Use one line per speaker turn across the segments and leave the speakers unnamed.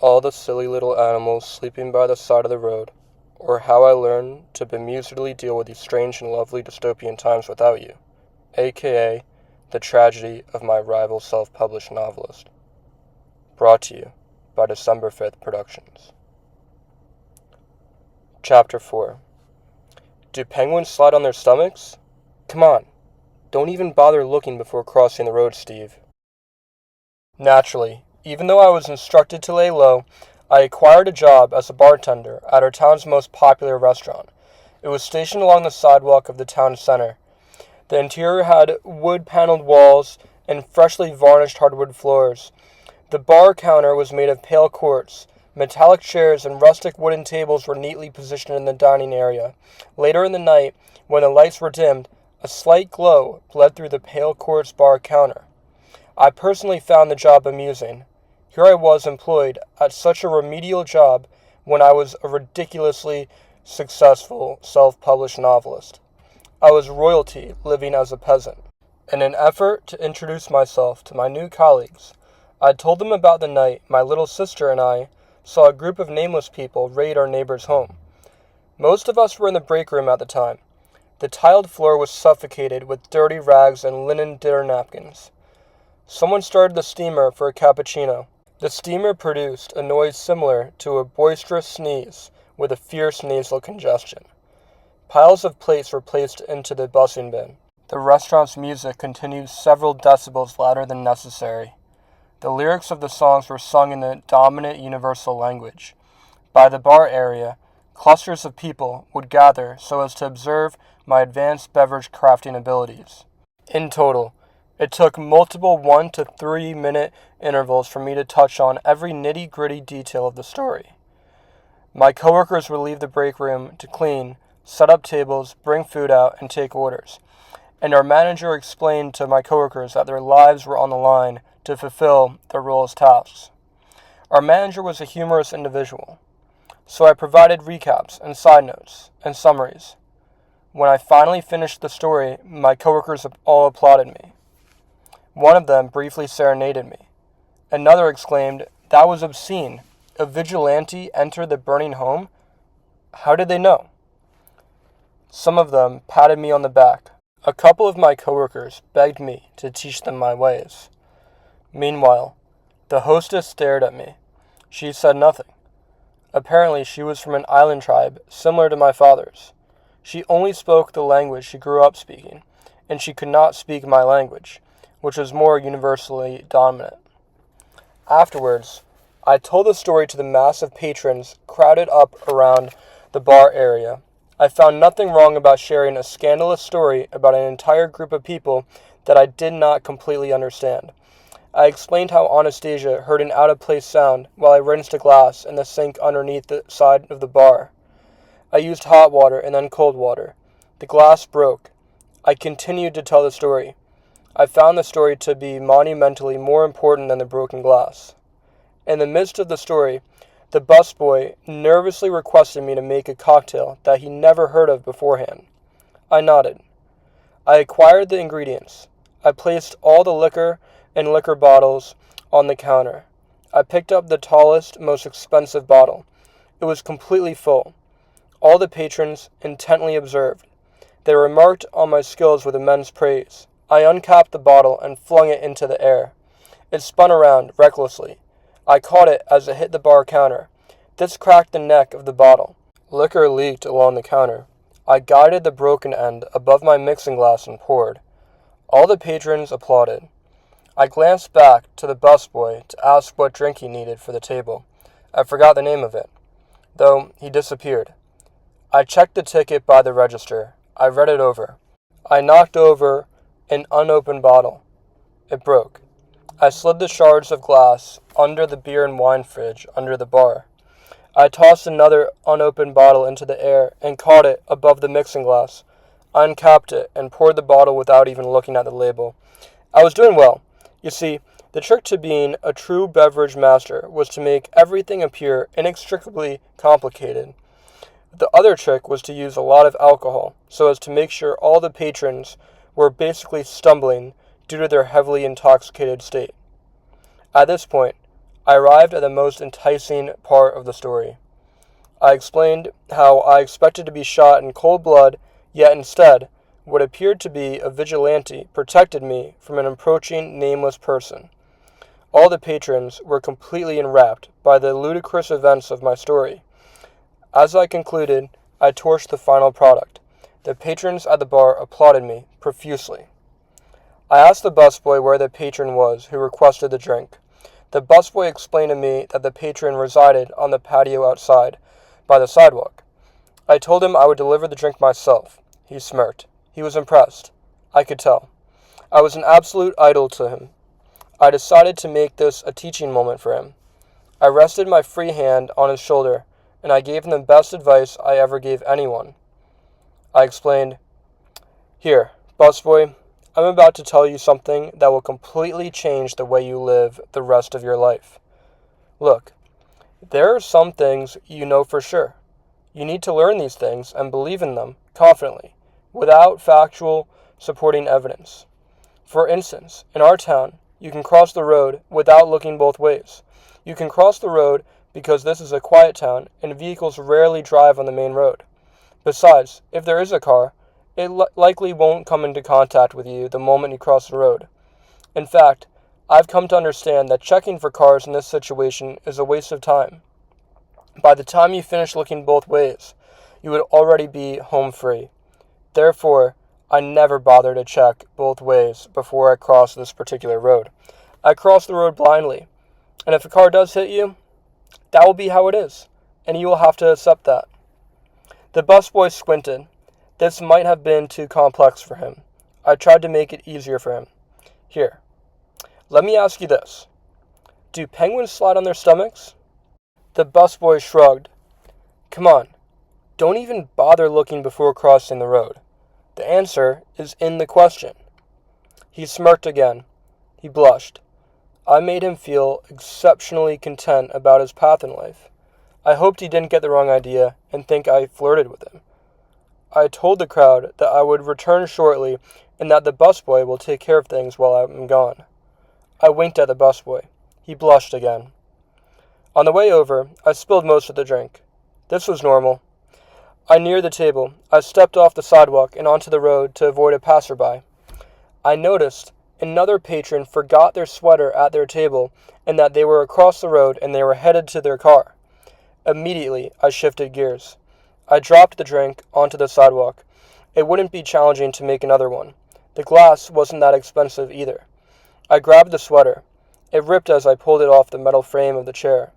all the silly little animals sleeping by the side of the road, or how I learned to bemusedly deal with these strange and lovely dystopian times without you, A.K.A. the tragedy of my rival self-published novelist. Brought to you by December 5th Productions. Chapter 4. Do penguins slide on their stomachs? Come on, don't even bother looking before crossing the road, Steve. Naturally, even though I was instructed to lay low, I acquired a job as a bartender at our town's most popular restaurant. It was stationed along the sidewalk of the town center. The interior had wood-paneled walls and freshly varnished hardwood floors. The bar counter was made of pale quartz. Metallic chairs and rustic wooden tables were neatly positioned in the dining area. Later in the night, when the lights were dimmed, a slight glow bled through the pale quartz bar counter. I personally found the job amusing. Here I was employed at such a remedial job when I was a ridiculously successful self-published novelist. I was royalty living as a peasant. In an effort to introduce myself to my new colleagues, I told them about the night my little sister and I saw a group of nameless people raid our neighbor's home. Most of us were in the break room at the time. The tiled floor was suffocated with dirty rags and linen dinner napkins. Someone started the steamer for a cappuccino. The steamer produced a noise similar to a boisterous sneeze with a fierce nasal congestion. Piles of plates were placed into the busing bin. The restaurant's music continued several decibels louder than necessary. The lyrics of the songs were sung in the dominant universal language. By the bar area, clusters of people would gather so as to observe my advanced beverage crafting abilities. In total, it took multiple 1 to 3 minute intervals for me to touch on every nitty-gritty detail of the story. My coworkers would leave the break room to clean, set up tables, bring food out, and take orders. And our manager explained to my coworkers that their lives were on the line to fulfill their role as tasks. Our manager was a humorous individual, so I provided recaps and side notes and summaries. When I finally finished the story, my coworkers all applauded me. One of them briefly serenaded me. Another exclaimed, "That was obscene. A vigilante entered the burning home? How did they know?" Some of them patted me on the back. A couple of my coworkers begged me to teach them my ways. Meanwhile, the hostess stared at me. She said nothing. Apparently, she was from an island tribe similar to my father's. She only spoke the language she grew up speaking, and she could not speak my language, which was more universally dominant. Afterwards, I told the story to the mass of patrons crowded up around the bar area. I found nothing wrong about sharing a scandalous story about an entire group of people that I did not completely understand. I explained how Anastasia heard an out-of-place sound while I rinsed a glass in the sink underneath the side of the bar. I used hot water and then cold water. The glass broke. I continued to tell the story. I found the story to be monumentally more important than the broken glass. In the midst of the story, the busboy nervously requested me to make a cocktail that he never heard of beforehand. I nodded. I acquired the ingredients. I placed all the liquor and liquor bottles on the counter. I picked up the tallest, most expensive bottle. It was completely full. All the patrons intently observed. They remarked on my skills with immense praise. I uncapped the bottle and flung it into the air. It spun around recklessly. I caught it as it hit the bar counter. This cracked the neck of the bottle. Liquor leaked along the counter. I guided the broken end above my mixing glass and poured. All the patrons applauded. I glanced back to the busboy to ask what drink he needed for the table. I forgot the name of it, though he disappeared. I checked the ticket by the register. I read it over. I knocked over an unopened bottle. It broke. I slid the shards of glass under the beer and wine fridge under the bar. I tossed another unopened bottle into the air and caught it above the mixing glass. I uncapped it and poured the bottle without even looking at the label. I was doing well. You see, the trick to being a true beverage master was to make everything appear inextricably complicated. The other trick was to use a lot of alcohol, so as to make sure all the patrons were basically stumbling due to their heavily intoxicated state. At this point, I arrived at the most enticing part of the story. I explained how I expected to be shot in cold blood, yet instead, what appeared to be a vigilante protected me from an approaching nameless person. All the patrons were completely enwrapped by the ludicrous events of my story. As I concluded, I torched the final product. The patrons at the bar applauded me profusely. I asked the busboy where the patron was who requested the drink. The busboy explained to me that the patron resided on the patio outside, by the sidewalk. I told him I would deliver the drink myself. He smirked. He was impressed. I could tell. I was an absolute idol to him. I decided to make this a teaching moment for him. I rested my free hand on his shoulder, and I gave him the best advice I ever gave anyone. I explained, "Here, busboy, I'm about to tell you something that will completely change the way you live the rest of your life. Look, there are some things you know for sure. You need to learn these things and believe in them confidently, without factual supporting evidence. For instance, in our town, you can cross the road without looking both ways. You can cross the road because this is a quiet town and vehicles rarely drive on the main road. Besides, if there is a car, it likely won't come into contact with you the moment you cross the road. In fact, I've come to understand that checking for cars in this situation is a waste of time. By the time you finish looking both ways, you would already be home free. Therefore, I never bother to check both ways before I cross this particular road. I cross the road blindly, and if a car does hit you, that will be how it is, and you will have to accept that." The busboy squinted. This might have been too complex for him. I tried to make it easier for him. "Here, let me ask you this. Do penguins slide on their stomachs?" The busboy shrugged. "Come on, don't even bother looking before crossing the road. The answer is in the question." He smirked again. He blushed. I made him feel exceptionally content about his path in life. I hoped he didn't get the wrong idea and think I flirted with him. I told the crowd that I would return shortly and that the busboy will take care of things while I'm gone. I winked at the busboy. He blushed again. On the way over, I spilled most of the drink. This was normal. I neared the table. I stepped off the sidewalk and onto the road to avoid a passerby. I noticed another patron forgot their sweater at their table and that they were across the road and they were headed to their car. Immediately, I shifted gears. I dropped the drink onto the sidewalk. It wouldn't be challenging to make another one. The glass wasn't that expensive either. I grabbed the sweater. It ripped as I pulled it off the metal frame of the chair.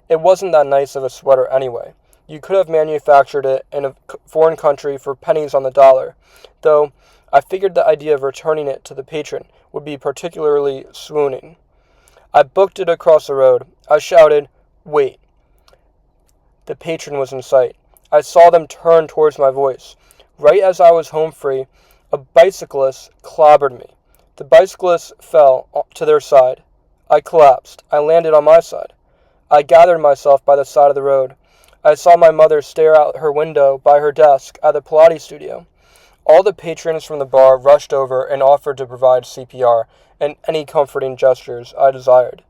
It wasn't that nice of a sweater anyway. You could have manufactured it in a foreign country for pennies on the dollar, though I figured the idea of returning it to the patron would be particularly swooning. I booked it across the road. I shouted, "Wait." The patron was in sight. I saw them turn towards my voice. Right as I was home free, a bicyclist clobbered me. The bicyclist fell to their side. I collapsed. I landed on my side. I gathered myself by the side of the road. I saw my mother stare out her window by her desk at the Pilates studio. All the patrons from the bar rushed over and offered to provide CPR and any comforting gestures I desired.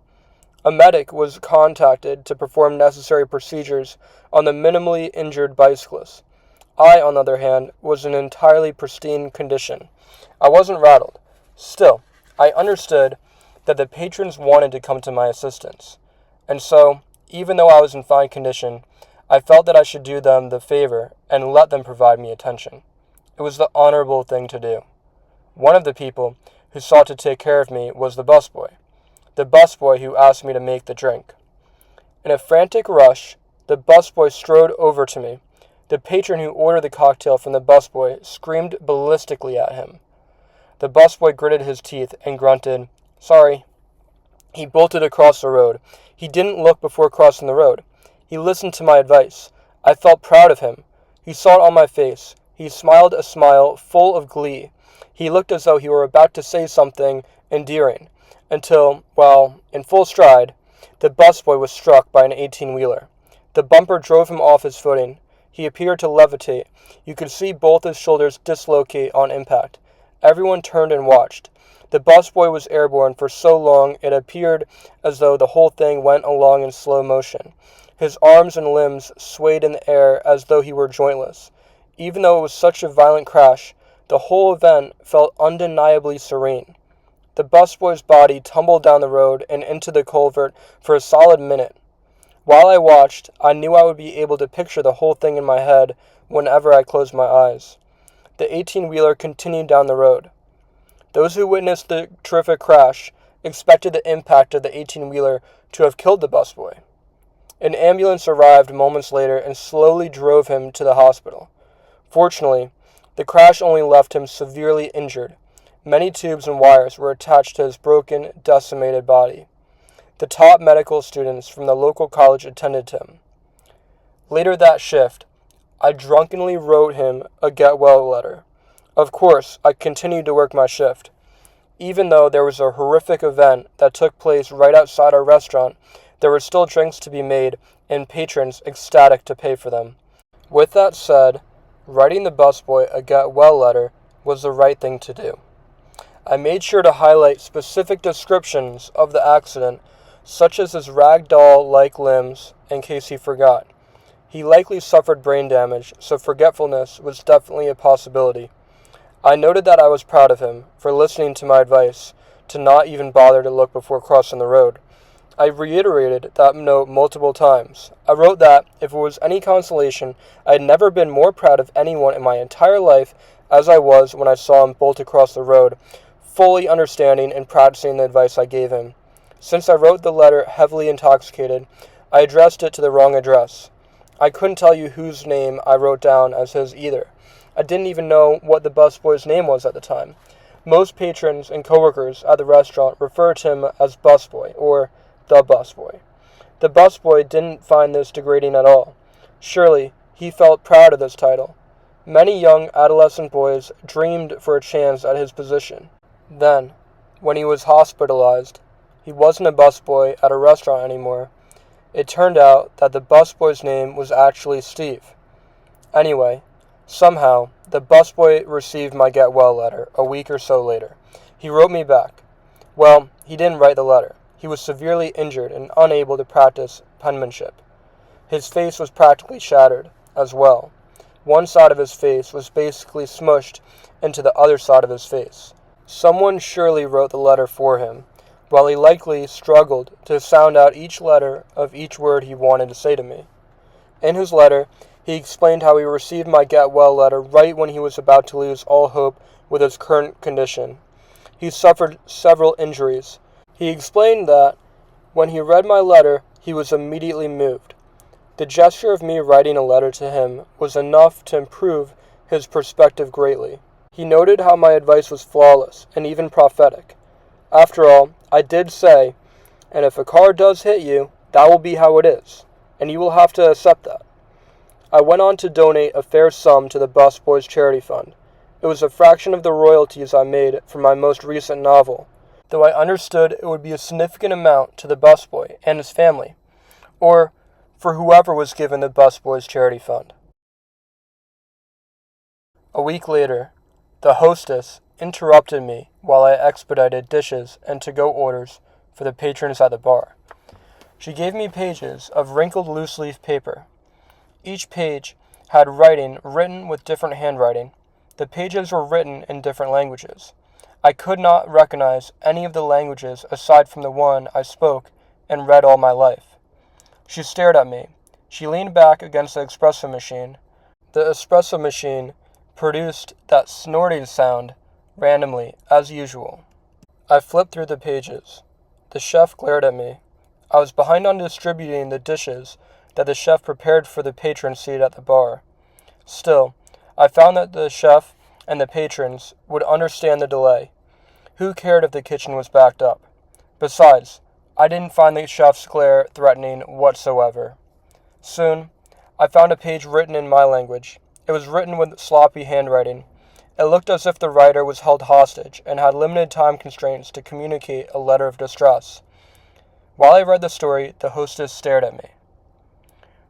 A medic was contacted to perform necessary procedures on the minimally injured bicyclist. I, on the other hand, was in entirely pristine condition. I wasn't rattled. Still, I understood that the patrons wanted to come to my assistance. And so, even though I was in fine condition, I felt that I should do them the favor and let them provide me attention. It was the honorable thing to do. One of the people who sought to take care of me was the busboy who asked me to make the drink. In a frantic rush, the busboy strode over to me. The patron who ordered the cocktail from the busboy screamed ballistically at him. The busboy gritted his teeth and grunted, "Sorry." He bolted across the road. He didn't look before crossing the road. He listened to my advice. I felt proud of him. He saw it on my face. He smiled a smile full of glee. He looked as though he were about to say something endearing, until, while in full stride, the busboy was struck by an 18-wheeler. The bumper drove him off his footing. He appeared to levitate. You could see both his shoulders dislocate on impact, Everyone turned and watched. The busboy was airborne for so long it appeared as though the whole thing went along in slow motion. His arms and limbs swayed in the air as though he were jointless. Even though it was such a violent crash, the whole event felt undeniably serene. The busboy's body tumbled down the road and into the culvert for a solid minute. While I watched, I knew I would be able to picture the whole thing in my head whenever I closed my eyes. The 18-wheeler continued down the road. Those who witnessed the terrific crash expected the impact of the 18-wheeler to have killed the busboy. An ambulance arrived moments later and slowly drove him to the hospital. Fortunately, the crash only left him severely injured. Many tubes and wires were attached to his broken, decimated body. The top medical students from the local college attended to him. Later that shift, I drunkenly wrote him a get-well letter. Of course, I continued to work my shift. Even though there was a horrific event that took place right outside our restaurant, there were still drinks to be made and patrons ecstatic to pay for them. With that said, writing the busboy a get-well letter was the right thing to do. I made sure to highlight specific descriptions of the accident, such as his ragdoll-like limbs, in case he forgot. He likely suffered brain damage, so forgetfulness was definitely a possibility. I noted that I was proud of him for listening to my advice to not even bother to look before crossing the road. I reiterated that note multiple times. I wrote that, if it was any consolation, I had never been more proud of anyone in my entire life as I was when I saw him bolt across the road, fully understanding and practicing the advice I gave him. Since I wrote the letter heavily intoxicated, I addressed it to the wrong address. I couldn't tell you whose name I wrote down as his either. I didn't even know what the busboy's name was at the time. Most patrons and coworkers at the restaurant referred to him as Busboy, or the Busboy. The busboy didn't find this degrading at all. Surely, he felt proud of this title. Many young adolescent boys dreamed for a chance at his position. Then, when he was hospitalized, he wasn't a busboy at a restaurant anymore. It turned out that the busboy's name was actually Steve. Anyway, somehow, the busboy received my get-well letter a week or so later. He wrote me back. Well, he didn't write the letter. He was severely injured and unable to practice penmanship. His face was practically shattered, as well. One side of his face was basically smushed into the other side of his face. Someone surely wrote the letter for him, while he likely struggled to sound out each letter of each word he wanted to say to me. In his letter, he explained how he received my get-well letter right when he was about to lose all hope with his current condition. He suffered several injuries. He explained that, when he read my letter, he was immediately moved. The gesture of me writing a letter to him was enough to improve his perspective greatly. He noted how my advice was flawless and even prophetic. After all, I did say, and if a car does hit you, that will be how it is, and you will have to accept that. I went on to donate a fair sum to the Busboys Charity Fund. It was a fraction of the royalties I made from my most recent novel, though I understood it would be a significant amount to the busboy and his family, or for whoever was given the Busboys Charity Fund. A week later, the hostess interrupted me while I expedited dishes and to-go orders for the patrons at the bar. She gave me pages of wrinkled loose-leaf paper. Each page had writing written with different handwriting. The pages were written in different languages. I could not recognize any of the languages aside from the one I spoke and read all my life. She stared at me. She leaned back against the espresso machine. The espresso machine produced that snorting sound randomly, as usual. I flipped through the pages. The chef glared at me. I was behind on distributing the dishes that the chef prepared for the patrons seated at the bar. Still, I found that the chef and the patrons would understand the delay. Who cared if the kitchen was backed up? Besides, I didn't find the chef's glare threatening whatsoever. Soon, I found a page written in my language. It was written with sloppy handwriting. It looked as if the writer was held hostage and had limited time constraints to communicate a letter of distress. While I read the story, the hostess stared at me.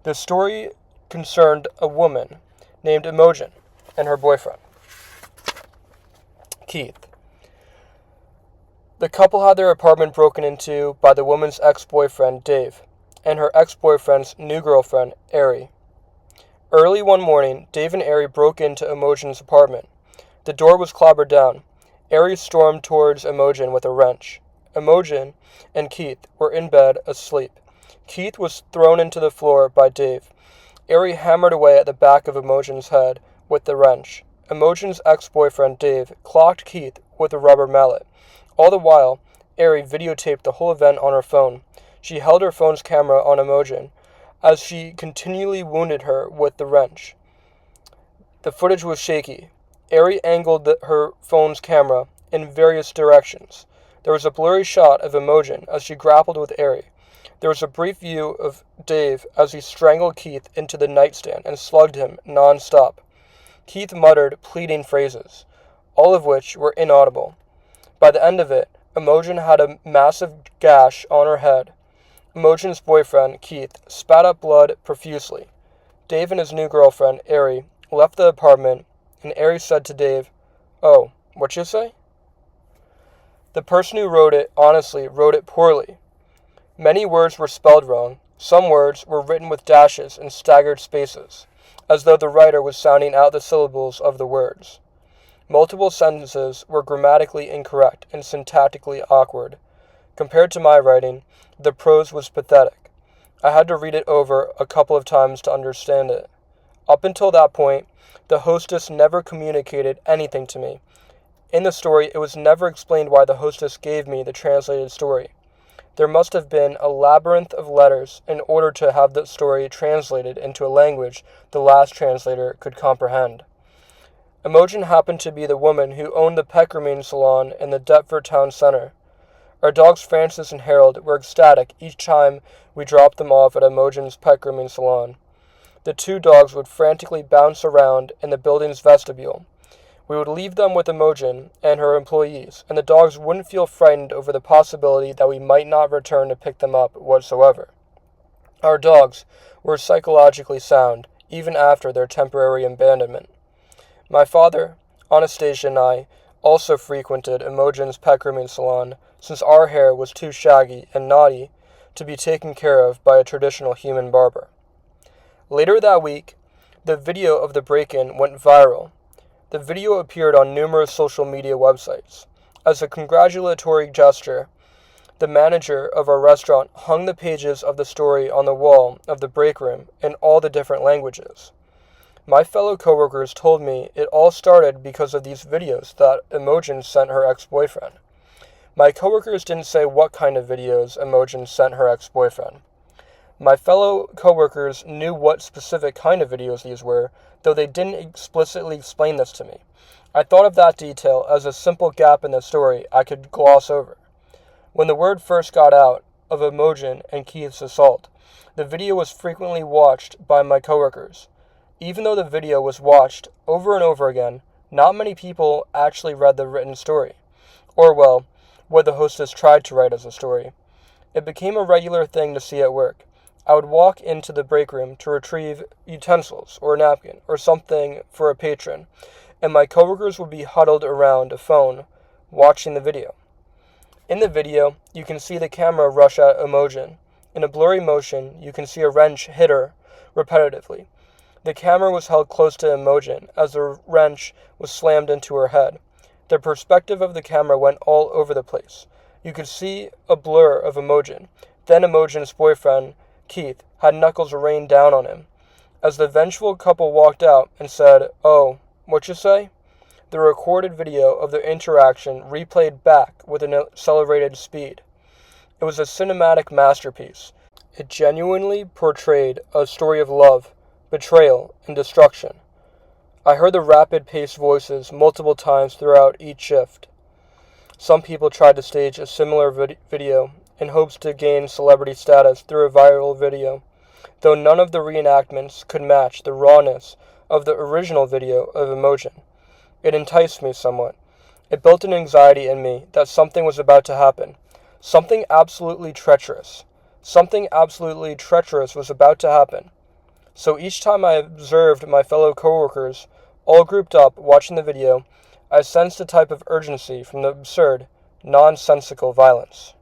The story concerned a woman named Imogen and her boyfriend. Keith. The couple had their apartment broken into by the woman's ex-boyfriend, Dave, and her ex-boyfriend's new girlfriend, Ari. Early one morning, Dave and Ari broke into Imogen's apartment. The door was clobbered down. Ari stormed towards Imogen with a wrench. Imogen and Keith were in bed, asleep. Keith was thrown into the floor by Dave. Ari hammered away at the back of Imogen's head with the wrench. Imogen's ex-boyfriend, Dave, clocked Keith with a rubber mallet. All the while, Ari videotaped the whole event on her phone. She held her phone's camera on Imogen as she continually wounded her with the wrench. The footage was shaky. Ari angled her phone's camera in various directions. There was a blurry shot of Imogen as she grappled with Ari. There was a brief view of Dave as he strangled Keith into the nightstand and slugged him non-stop. Keith muttered pleading phrases, all of which were inaudible. By the end of it, Imogen had a massive gash on her head. Imogen's boyfriend, Keith, spat up blood profusely. Dave and his new girlfriend, Ari, left the apartment, and Ari said to Dave, "Oh, what you say?" The person who wrote it honestly wrote it poorly. Many words were spelled wrong. Some words were written with dashes and staggered spaces, as though the writer was sounding out the syllables of the words. Multiple sentences were grammatically incorrect and syntactically awkward. Compared to my writing, the prose was pathetic. I had to read it over a couple of times to understand it. Up until that point, the hostess never communicated anything to me. In the story, it was never explained why the hostess gave me the translated story. There must have been a labyrinth of letters in order to have the story translated into a language the last translator could comprehend. Imogen happened to be the woman who owned the pet-grooming salon in the Deptford town center. Our dogs Francis and Harold were ecstatic each time we dropped them off at Imogen's pet-grooming salon. The two dogs would frantically bounce around in the building's vestibule. We would leave them with Imogen and her employees, and the dogs wouldn't feel frightened over the possibility that we might not return to pick them up whatsoever. Our dogs were psychologically sound, even after their temporary abandonment. My father, Anastasia, and I also frequented Imogen's pet grooming salon, since our hair was too shaggy and knotty to be taken care of by a traditional human barber. Later that week, the video of the break-in went viral. The video appeared on numerous social media websites. As a congratulatory gesture, the manager of our restaurant hung the pages of the story on the wall of the break room in all the different languages. My fellow coworkers told me it all started because of these videos that Imogen sent her ex-boyfriend. My coworkers didn't say what kind of videos Imogen sent her ex-boyfriend. My fellow coworkers knew what specific kind of videos these were, though they didn't explicitly explain this to me. I thought of that detail as a simple gap in the story I could gloss over. When the word first got out of Imogen and Keith's assault, the video was frequently watched by my coworkers. Even though the video was watched over and over again, not many people actually read the written story, or, well, what the hostess tried to write as a story. It became a regular thing to see at work. I would walk into the break room to retrieve utensils or a napkin or something for a patron, and my coworkers would be huddled around a phone watching the video. In the video, you can see the camera rush at Imogen. In a blurry motion, you can see a wrench hit her repetitively. The camera was held close to Imogen as the wrench was slammed into her head. The perspective of the camera went all over the place. You could see a blur of Imogen. Then Imogen's boyfriend, Keith, had knuckles rained down on him. As the vengeful couple walked out and said, "Oh, what you say?" the recorded video of their interaction replayed back with an accelerated speed. It was a cinematic masterpiece. It genuinely portrayed a story of love, betrayal, and destruction. I heard the rapid-paced voices multiple times throughout each shift. Some people tried to stage a similar video in hopes to gain celebrity status through a viral video, though none of the reenactments could match the rawness of the original video of Imogen. It enticed me somewhat. It built an anxiety in me that something was about to happen. Something absolutely treacherous. Something absolutely treacherous was about to happen. So each time I observed my fellow coworkers all grouped up watching the video, I sensed a type of urgency from the absurd, nonsensical violence.